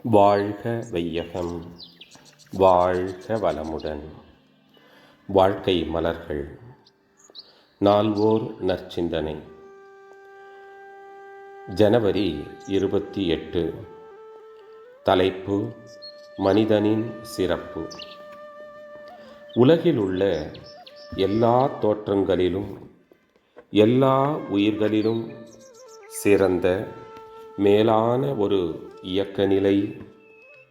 வாழ்க வையகம், வாழ்க வளமுடன். வாழ்க்கை மலர்கள். நால்வோர் நற்சிந்தனை. ஜனவரி 28. தலைப்பு: மனிதனின் சிறப்பு. உலகில் உள்ள எல்லா தோற்றங்களிலும் எல்லா உயிர்களிலும் சிறந்த மேலான ஒரு இயக்க நிலை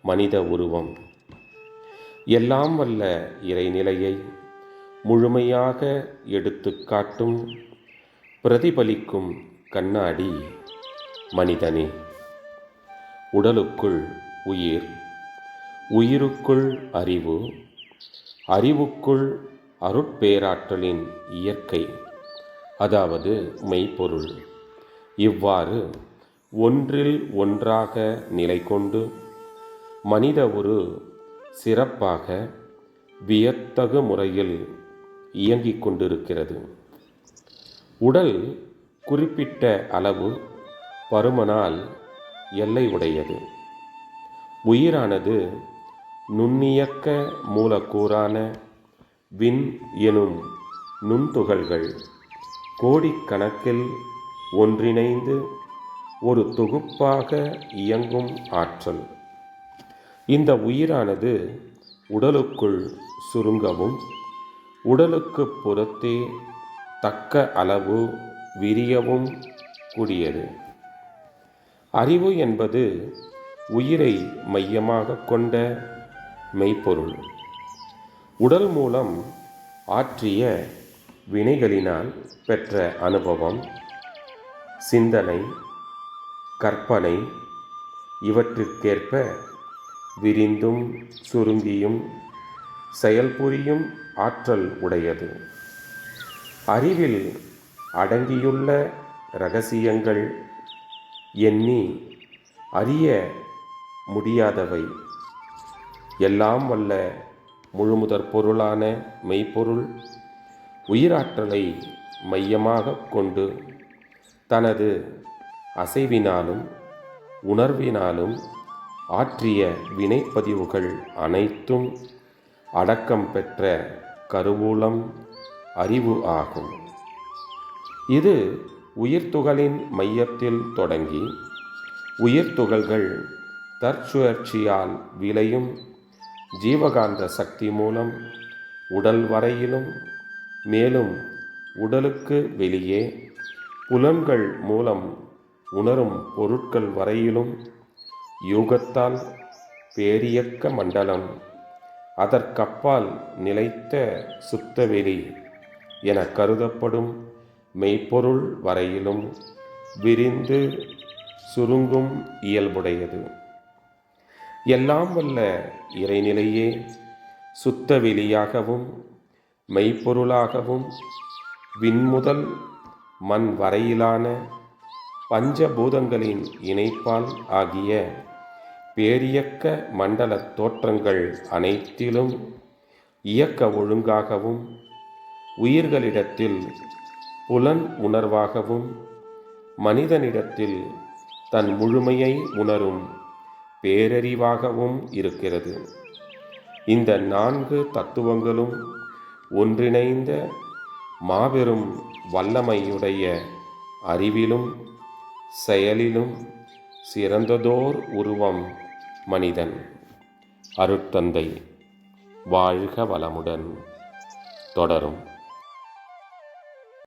மனித உருவம். எல்லாம் வல்ல இறைநிலையை முழுமையாக எடுத்து காட்டும் பிரதிபலிக்கும் கண்ணாடி மனிதனே. உடலுக்குள் உயிர், உயிருக்குள் அறிவு, அறிவுக்குள் அருட்பேராற்றலின் இயற்கை, அதாவது மெய்ப்பொருள். இவ்வாறு ஒன்றில் ஒன்றாக நிலை கொண்டு மனித ஒரு சிறப்பாக வியத்தகு முறையில் இயங்கிக் கொண்டிருக்கிறது. உடல் குறிப்பிட்ட அளவு பருமனால் எல்லை உடையது. உயிரானது நுண்ணியக்க மூலக்கூறான விண் எனும் நுண்துகள்கள் கோடிக்கணக்கில் ஒன்றிணைந்து ஒரு தொகுப்பாக இயங்கும் ஆற்றல். இந்த உயிரானது உடலுக்குள் சுருங்கவும் உடலுக்கு புறத்தே தக்க அளவு விரியவும் கூடியது. அறிவு என்பது உயிரை மையமாக கொண்ட மெய்ப்பொருள். உடல் மூலம் ஆற்றிய வினைகளினால் பெற்ற அனுபவம், சிந்தனை, கற்பனை இவற்றிற்கேற்ப விரிந்தும் சுருங்கியும் செயல்புரியும் ஆற்றல் உடையது. அறிவில் அடங்கியுள்ள இரகசியங்கள் எண்ணி அறிய முடியாதவை. எல்லாம் வல்ல முழுமுதற் பொருளான மெய்ப்பொருள் உயிராற்றலை மையமாக கொண்டு தனது அசைவினாலும் உணர்வினாலும் ஆற்றிய வினைப்பதிவுகள் அனைத்தும் அடக்கம் பெற்ற கருவூலம் அறிவு ஆகும். இது உயிர்த்துகளின் மையத்தில் தொடங்கி உயிர்த்துகள்கள் தற்சுழற்சியால் விளையும் ஜீவகாந்த சக்தி மூலம் உடல் வரையிலும், மேலும் உடலுக்கு வெளியே புலன்கள் மூலம் உணரும் பொருட்கள் வரையிலும் யூகத்தால் பேரியக்க மண்டலம், அதற்கப்பால் நிலைத்த சுத்தவெளி என கருதப்படும் மெய்ப்பொருள் வரையிலும் விரிந்து சுருங்கும் இயல்புடையது. எல்லாம் வல்ல இறைநிலையே சுத்தவெளியாகவும் மெய்ப்பொருளாகவும் விண்முதல் மண் வரையிலான பஞ்சபூதங்களின் இணைப்பால் ஆகிய பேரியக்க மண்டல தோற்றங்கள் அனைத்திலும் இயக்க ஒழுங்காகவும் உயிர்களிடத்தில் புலன் உணர்வாகவும் மனிதனிடத்தில் தன் முழுமையை உணரும் பேரறிவாகவும் இருக்கிறது. இந்த 4 தத்துவங்களும் ஒன்றிணைந்த மாபெரும் வல்லமையுடைய அறிவிலும் செயலிலும் சிறந்ததோர் உருவம் மனிதன். அருட்தந்தை வாழ்க வளமுடன். தொடரும்.